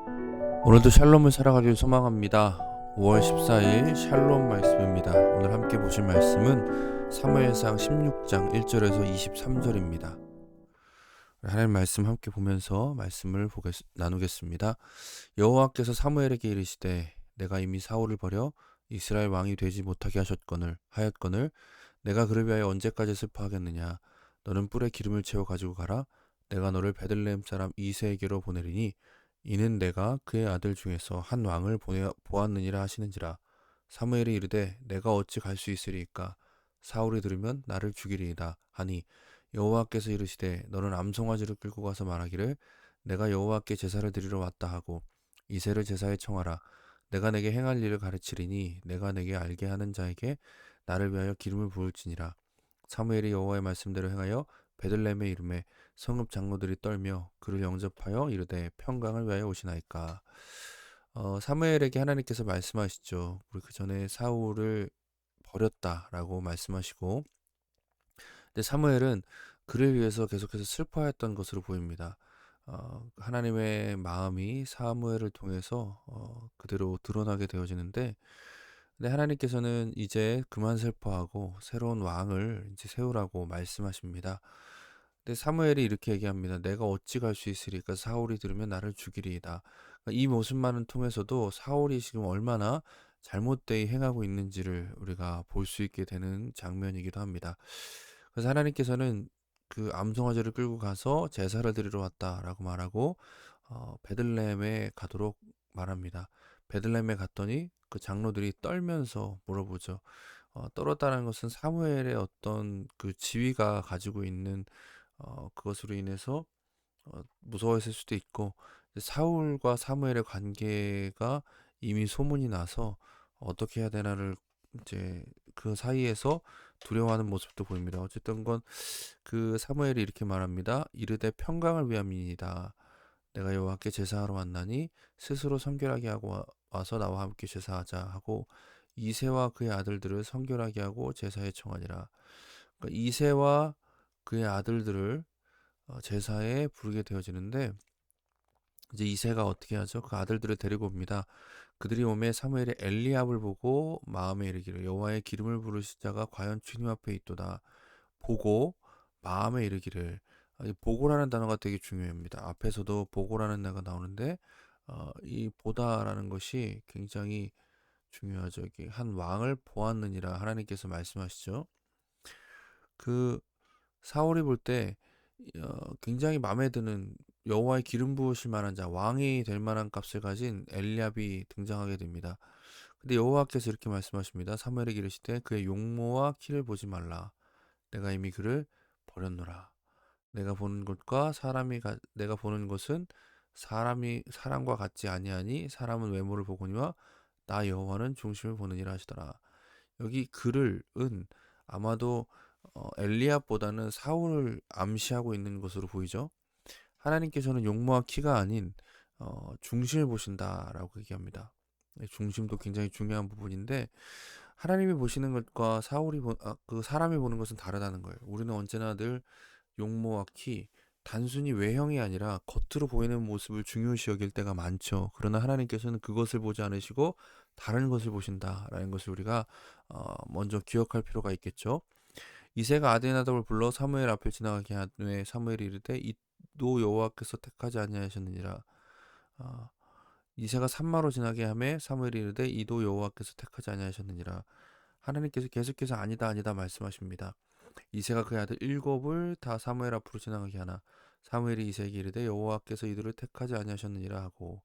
오늘도 샬롬을 살아가길 소망합니다. 5월 14일 샬롬 말씀입니다. 오늘 함께 보실 말씀은 사무엘상 16장 1절에서 23절입니다. 하나님 말씀 함께 보면서 말씀을 나누겠습니다. 여호와께서 사무엘에게 이르시되 내가 이미 사울을 버려 이스라엘 왕이 되지 못하게 하였거늘 내가 그를 위하여 언제까지 슬퍼하겠느냐. 너는 뿔에 기름을 채워 가지고 가라. 내가 너를 베들레헴 사람 이새에게로 보내리니 이는 내가 그의 아들 중에서 한 왕을 보았느니라 하시는지라. 사무엘이 이르되 내가 어찌 갈 수 있으리이까. 사울이 들으면 나를 죽이리이다 하니 여호와께서 이르시되 너는 암송아지를 끌고 가서 말하기를 내가 여호와께 제사를 드리러 왔다 하고 이새를 제사에 청하라. 내가 내게 행할 일을 가르치리니 내가 내게 알게 하는 자에게 나를 위하여 기름을 부을지니라. 사무엘이 여호와의 말씀대로 행하여 베들레헴에 이르매 성읍 장로들이 떨며 그를 영접하여 이르되 평강을 위하여 오시나이까. 사무엘에게 하나님께서 말씀하시죠. 우리 그 전에 사울을 버렸다라고 말씀하시고, 근데 사무엘은 그를 위해서 계속해서 슬퍼했던 것으로 보입니다. 하나님의 마음이 사무엘을 통해서 그대로 드러나게 되어지는데, 근데 하나님께서는 이제 그만 슬퍼하고 새로운 왕을 이제 세우라고 말씀하십니다. 근데 사무엘이 이렇게 얘기합니다. 내가 어찌 갈 수 있으리까. 사울이 들으면 나를 죽이리이다. 그러니까 이 모습만을 통해서도 사울이 지금 얼마나 잘못되이 행하고 있는지를 우리가 볼 수 있게 되는 장면이기도 합니다. 그래서 하나님께서는 그 암송아지를 끌고 가서 제사를 드리러 왔다라고 말하고 베들레헴에 가도록 말합니다. 베들레헴에 갔더니 그 장로들이 떨면서 물어보죠. 떨었다는 것은 사무엘의 어떤 그 지위가 가지고 있는 그것으로 인해서 무서워했을 수도 있고, 사울과 사무엘의 관계가 이미 소문이 나서 어떻게 해야 되나를 이제 그 사이에서 두려워하는 모습도 보입니다. 어쨌든 건 그 사무엘이 이렇게 말합니다. 이르되 평강을 위함이니이다. 내가 여호와께 제사하러 왔나니 스스로 성결하게 하고 와서 나와 함께 제사하자 하고 이새와 그의 아들들을 성결하게 하고 제사에 청하니라. 그러니까 이새와 그의 아들들을 제사에 부르게 되어지는데, 이제 이새가 어떻게 하죠? 그 아들들을 데리고 옵니다. 그들이 오매 사무엘이 엘리압을 보고 마음에 이르기를 여호와의 기름을 부르실 자가 과연 주님 앞에 있도다. 보고 마음에 이르기를, 이 보고라는 단어가 되게 중요합니다. 앞에서도 보고라는 단어가 나오는데 이 보다라는 것이 굉장히 중요하죠. 이게 한 왕을 보았느니라 하나님께서 말씀하시죠. 그 사울이 볼 때 굉장히 마음에 드는 여호와의 기름 부으실 만한 자, 왕이 될 만한 값을 가진 엘리압이 등장하게 됩니다. 근데 여호와께서 이렇게 말씀하십니다. 사무엘에게 이르시되 그의 용모와 키를 보지 말라. 내가 이미 그를 버렸노라. 내가 보는 것은 사람과 같지 아니하니 사람은 외모를 보거니와 나 여호와는 중심을 보느니라 하시더라. 여기 그를은 아마도 엘리압보다는 사울을 암시하고 있는 것으로 보이죠. 하나님께서는 용모와 키가 아닌 중심을 보신다라고 얘기합니다. 중심도 굉장히 중요한 부분인데 하나님이 보시는 것과 그 사람이 보는 것은 다르다는 거예요. 우리는 언제나 늘 용모와 키, 단순히 외형이 아니라 겉으로 보이는 모습을 중요시 여길 때가 많죠. 그러나 하나님께서는 그것을 보지 않으시고 다른 것을 보신다라는 것을 우리가 먼저 기억할 필요가 있겠죠. 이새가 아데나답을 불러 사무엘 앞에 지나가게 하되 사무엘이 이르되 이도 여호와께서 택하지 아니하셨느니라. 어, 이새가 산마로 지나게 하매 사무엘이 이르되 이도 여호와께서 택하지 아니하셨느니라. 하나님께서 계속해서 아니다 아니다 말씀하십니다. 이새가 그의 아들 일곱을 다 사무엘 앞으로 지나가게 하나 사무엘이 이새에게 이르되 여호와께서 이들을 택하지 아니하셨느니라 하고,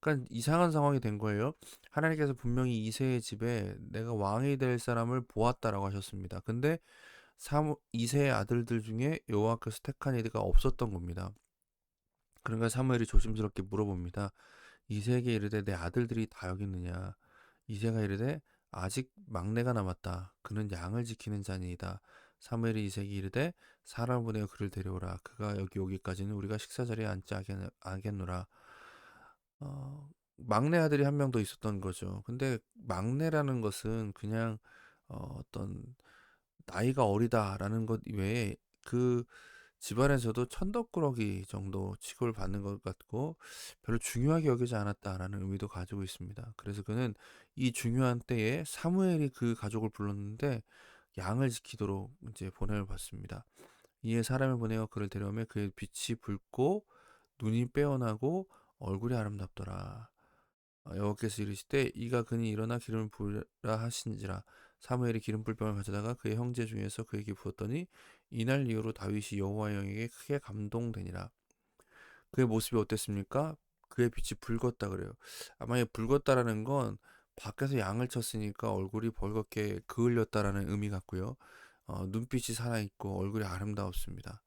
그러니까 이상한 상황이 된 거예요. 하나님께서 분명히 이새의 집에 내가 왕이 될 사람을 보았다라고 하셨습니다. 근데 이새의 아들들 중에 여호와께서 택한 이가 없었던 겁니다. 그러니까 사무엘이 조심스럽게 물어봅니다. 이새에게 이르되 내 아들들이 다 여기 있느냐. 이새가 이르되 아직 막내가 남았다. 그는 양을 지키는 자니이다. 사무엘이 이새에게 이르되 사람을 보내어 그를 데려오라. 그가 여기 오기까지는 우리가 식사 자리에 앉지 아겠노라. 막내 아들이 한 명 더 있었던 거죠. 근데 막내라는 것은 그냥 어떤 나이가 어리다라는 것 외에 그 집안에서도 천덕꾸러기 정도 취급을 받는 것 같고 별로 중요하게 여기지 않았다라는 의미도 가지고 있습니다. 그래서 그는 이 중요한 때에 사무엘이 그 가족을 불렀는데 양을 지키도록 이제 보냄을 받습니다. 이에 사람을 보내어 그를 데려오매 그의 빛이 붉고 눈이 빼어나고 얼굴이 아름답더라. 여호와께서 이르시되 이가 그니 일어나 기름을 부으라 하신지라. 사무엘이 기름 불병을 가져다가 그의 형제 중에서 그에게 부었더니 이날 이후로 다윗이 여호와의 영에게 크게 감동되니라. 그의 모습이 어땠습니까? 그의 빛이 붉었다 그래요. 아마 이 붉었다라는 건 밖에서 양을 쳤으니까 얼굴이 벌겋게 그을렸다라는 의미 같고요. 눈빛이 살아있고 얼굴이 아름다웠습니다.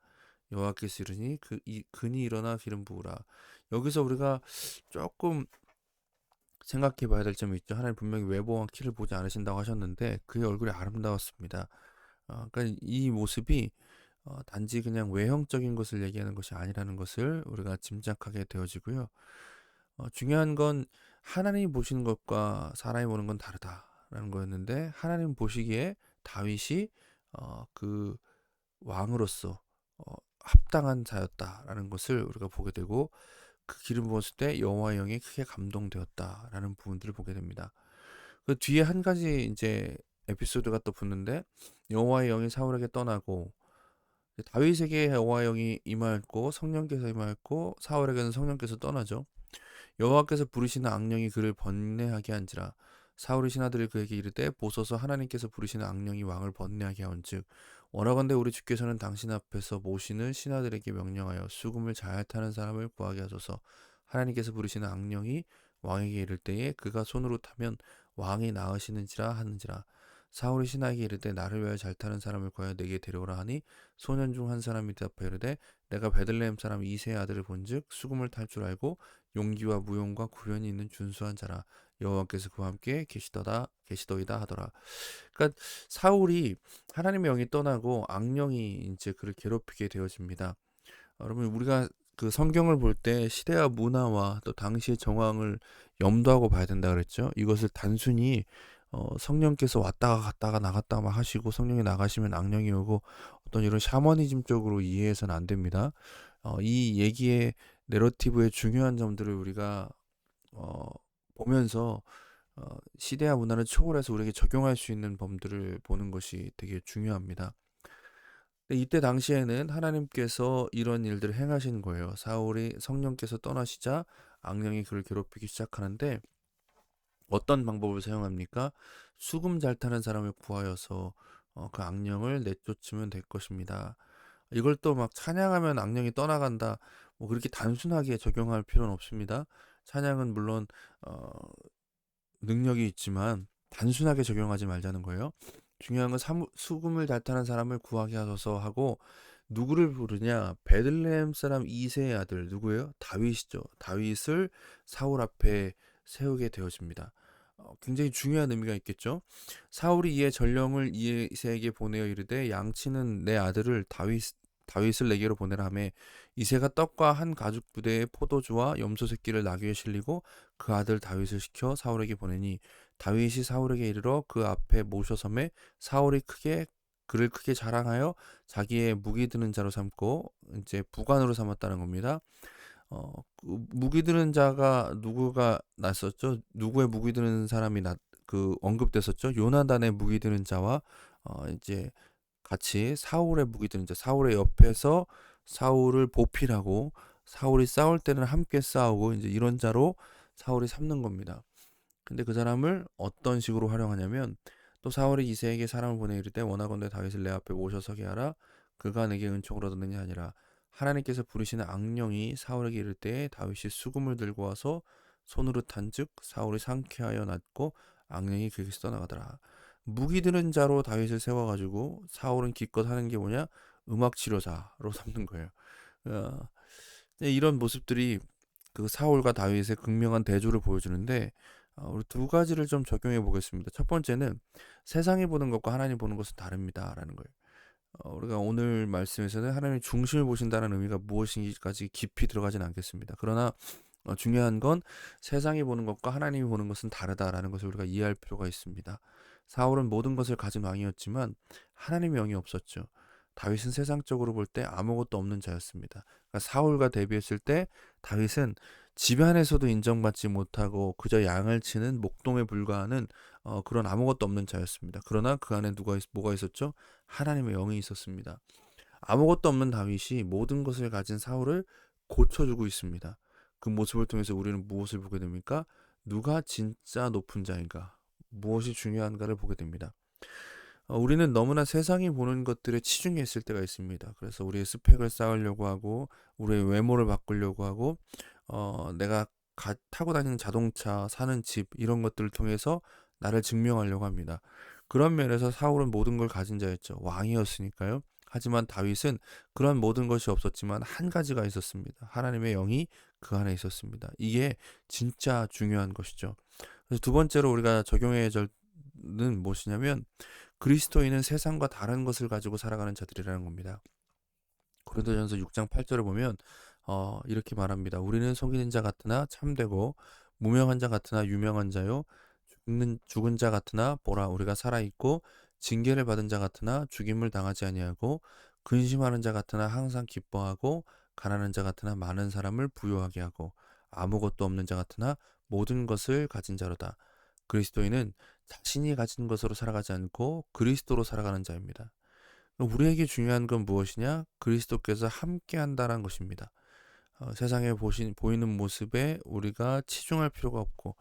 여호와께서 이르니 그니 일어나 기름 부으라. 여기서 우리가 조금 생각해 봐야 될 점이 있죠. 하나님 분명히 외모와 키를 보지 않으신다고 하셨는데 그의 얼굴이 아름다웠습니다. 그러니까 이 모습이 단지 그냥 외형적인 것을 얘기하는 것이 아니라는 것을 우리가 짐작하게 되어지고요. 중요한 건 하나님이 보시는 것과 사람이 보는 건 다르다라는 거였는데 하나님 보시기에 다윗이 그 왕으로서 합당한 자였다라는 것을 우리가 보게 되고 그 기름 부었을 때 여호와의 영이 크게 감동되었다라는 부분들을 보게 됩니다. 그 뒤에 한 가지 이제 에피소드가 또 붙는데 여호와의 영이 사울에게 떠나고 다윗에게 여호와의 영이 임하였고 성령께서 임하였고 사울에게는 성령께서 떠나죠. 여호와께서 부르시는 악령이 그를 번뇌하게 한지라. 사울의 신하들이 그에게 이르되 보소서 하나님께서 부르시는 악령이 왕을 번뇌하게 하온즉 원하건대 우리 주께서는 당신 앞에서 모시는 신하들에게 명령하여 수금을 잘 타는 사람을 구하게 하소서. 하나님께서 부르시는 악령이 왕에게 이를 때에 그가 손으로 타면 왕이 나으시는지라 하는지라. 사울이 신하에게 이르되 나를 위하여 잘 타는 사람을 구하여 내게 데려오라 하니 소년 중 한 사람이 대답하여 이르되 내가 베들레헴 사람 이새의 아들을 본즉 수금을 탈 줄 알고 용기와 무용과 구변이 있는 준수한 자라. 여호와께서 그와 함께 계시더이다 하더라. 그러니까 사울이 하나님의 영이 떠나고 악령이 이제 그를 괴롭히게 되어집니다. 여러분 우리가 그 성경을 볼 때 시대와 문화와 또 당시의 정황을 염두하고 봐야 된다 그랬죠. 이것을 단순히 성령께서 왔다가 갔다가 나갔다가 하시고 성령이 나가시면 악령이 오고 어떤 이런 샤머니즘 쪽으로 이해해서는 안 됩니다. 이 얘기의 내러티브의 중요한 점들을 우리가 보면서 시대와 문화를 초월해서 우리에게 적용할 수 있는 범들을 보는 것이 되게 중요합니다. 이때 당시에는 하나님께서 이런 일들을 행하신 거예요. 사울이 성령께서 떠나시자 악령이 그를 괴롭히기 시작하는데 어떤 방법을 사용합니까? 수금 잘 타는 사람을 구하여서 그 악령을 내쫓으면 될 것입니다. 이걸 또 막 찬양하면 악령이 떠나간다. 뭐 그렇게 단순하게 적용할 필요는 없습니다. 찬양은 물론 능력이 있지만 단순하게 적용하지 말자는 거예요. 중요한 건 수금을 잘 타는 사람을 구하게 하소서 하고 누구를 부르냐? 베들레헴 사람 이새의 아들 누구예요? 다윗이죠. 다윗을 사울 앞에 세우게 되어집니다. 굉장히 중요한 의미가 있겠죠. 사울이 이에 전령을 이새에게 보내어 이르되 양치는 내 아들을 다윗을 내게로 보내라 하며 이새가 떡과 한 가죽 부대에 포도주와 염소 새끼를 나귀에 실리고 그 아들 다윗을 시켜 사울에게 보내니 다윗이 사울에게 이르러 그 앞에 모셔섬에 사울이 그를 크게 자랑하여 자기의 무기 드는 자로 삼고 이제 부관으로 삼았다는 겁니다. 그 무기 드는 자가 누구가 났었죠? 누구의 무기 드는 사람이 언급됐었죠? 요나단의 무기 드는 자와 이제 같이 사울의 무기 드는 자, 사울의 옆에서 사울을 보필하고 사울이 싸울 때는 함께 싸우고 이제 이런 자로 사울이 삼는 겁니다. 근데 그 사람을 어떤 식으로 활용하냐면 또 사울이 이새에게 사람을 보내 이르되 원하건대 다윗을 내 앞에 모셔서게 하라. 그가 내게 은총을 얻었느냐 아니라 하나님께서 부르시는 악령이 사울에게 이를 때에 다윗이 수금을 들고 와서 손으로 탄즉 사울이 상쾌하여 낫고 악령이 그에게서 떠나가더라. 무기 드는 자로 다윗을 세워가지고 사울은 기껏 하는 게 뭐냐? 음악 치료자로 삼는 거예요. 어, 이런 모습들이 그 사울과 다윗의 극명한 대조를 보여주는데 우리 두 가지를 좀 적용해 보겠습니다. 첫 번째는 세상이 보는 것과 하나님 보는 것은 다릅니다라는 거예요. 우리가 오늘 말씀에서는 하나님의 중심을 보신다는 의미가 무엇인지까지 깊이 들어가진 않겠습니다. 그러나 중요한 건 세상이 보는 것과 하나님이 보는 것은 다르다라는 것을 우리가 이해할 필요가 있습니다. 사울은 모든 것을 가진 왕이었지만 하나님의 영이 없었죠. 다윗은 세상적으로 볼 때 아무것도 없는 자였습니다. 그러니까 사울과 대비했을 때 다윗은 집안에서도 인정받지 못하고 그저 양을 치는 목동에 불과하는 그런 아무것도 없는 자였습니다. 그러나 그 안에 뭐가 있었죠? 하나님의 영이 있었습니다. 아무것도 없는 다윗이 모든 것을 가진 사울을 고쳐주고 있습니다. 그 모습을 통해서 우리는 무엇을 보게 됩니까? 누가 진짜 높은 자인가? 무엇이 중요한가를 보게 됩니다. 우리는 너무나 세상이 보는 것들에 치중해 있을 때가 있습니다. 그래서 우리의 스펙을 쌓으려고 하고 우리의 외모를 바꾸려고 하고 내가 타고 다니는 자동차, 사는 집 이런 것들을 통해서 나를 증명하려고 합니다. 그런 면에서 사울은 모든 걸 가진 자였죠. 왕이었으니까요. 하지만 다윗은 그런 모든 것이 없었지만 한 가지가 있었습니다. 하나님의 영이 그 안에 있었습니다. 이게 진짜 중요한 것이죠. 그래서 두 번째로 우리가 적용해야 할는 무엇이냐면 그리스도인은 세상과 다른 것을 가지고 살아가는 자들이라는 겁니다. 고린도전서 6장 8절을 보면 이렇게 말합니다. 우리는 속이는 자 같으나 참되고 무명한 자 같으나 유명한 자요 죽은 자 같으나 보라 우리가 살아 있고 징계를 받은 자 같으나 죽임을 당하지 아니하고 근심하는 자 같으나 항상 기뻐하고 가난한 자 같으나 많은 사람을 부유하게 하고 아무것도 없는 자 같으나 모든 것을 가진 자로다. 그리스도인은 자신이 가진 것으로 살아가지 않고 그리스도로 살아가는 자입니다. 우리에게 중요한 건 무엇이냐? 그리스도께서 함께 한다는 것입니다. 세상에 보이는 모습에 우리가 치중할 필요가 없고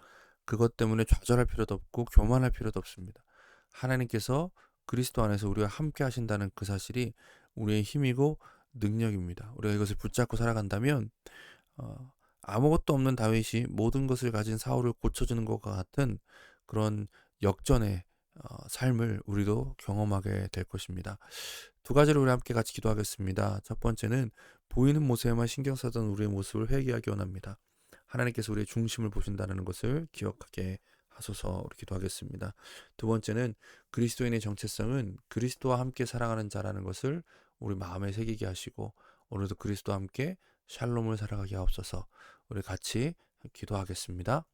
그것 때문에 좌절할 필요도 없고 교만할 필요도 없습니다. 하나님께서 그리스도 안에서 우리와 함께 하신다는 그 사실이 우리의 힘이고 능력입니다. 우리가 이것을 붙잡고 살아간다면 아무것도 없는 다윗이 모든 것을 가진 사울을 고쳐주는 것과 같은 그런 역전의 삶을 우리도 경험하게 될 것입니다. 두 가지를 우리 함께 같이 기도하겠습니다. 첫 번째는 보이는 모습에만 신경 쓰던 우리의 모습을 회개하기 원합니다. 하나님께서 우리의 중심을 보신다는 것을 기억하게 하소서 우리 기도하겠습니다. 두 번째는 그리스도인의 정체성은 그리스도와 함께 살아가는 자라는 것을 우리 마음에 새기게 하시고 오늘도 그리스도와 함께 샬롬을 살아가게 하옵소서. 우리 같이 기도하겠습니다.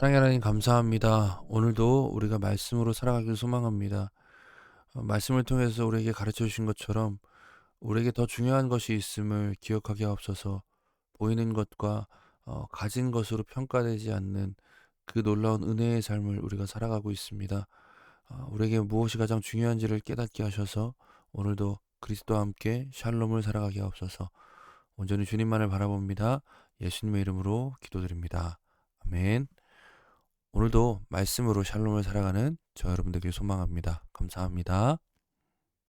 사랑의 하나님 감사합니다. 오늘도 우리가 말씀으로 살아가길 소망합니다. 말씀을 통해서 우리에게 가르쳐 주신 것처럼 우리에게 더 중요한 것이 있음을 기억하게 하옵소서. 보이는 것과 가진 것으로 평가되지 않는 그 놀라운 은혜의 삶을 우리가 살아가고 있습니다. 우리에게 무엇이 가장 중요한지를 깨닫게 하셔서 오늘도 그리스도와 함께 샬롬을 살아가게 하옵소서. 온전히 주님만을 바라봅니다. 예수님의 이름으로 기도드립니다. 아멘. 오늘도 말씀으로 샬롬을 살아가는 저 여러분들에게 소망합니다. 감사합니다.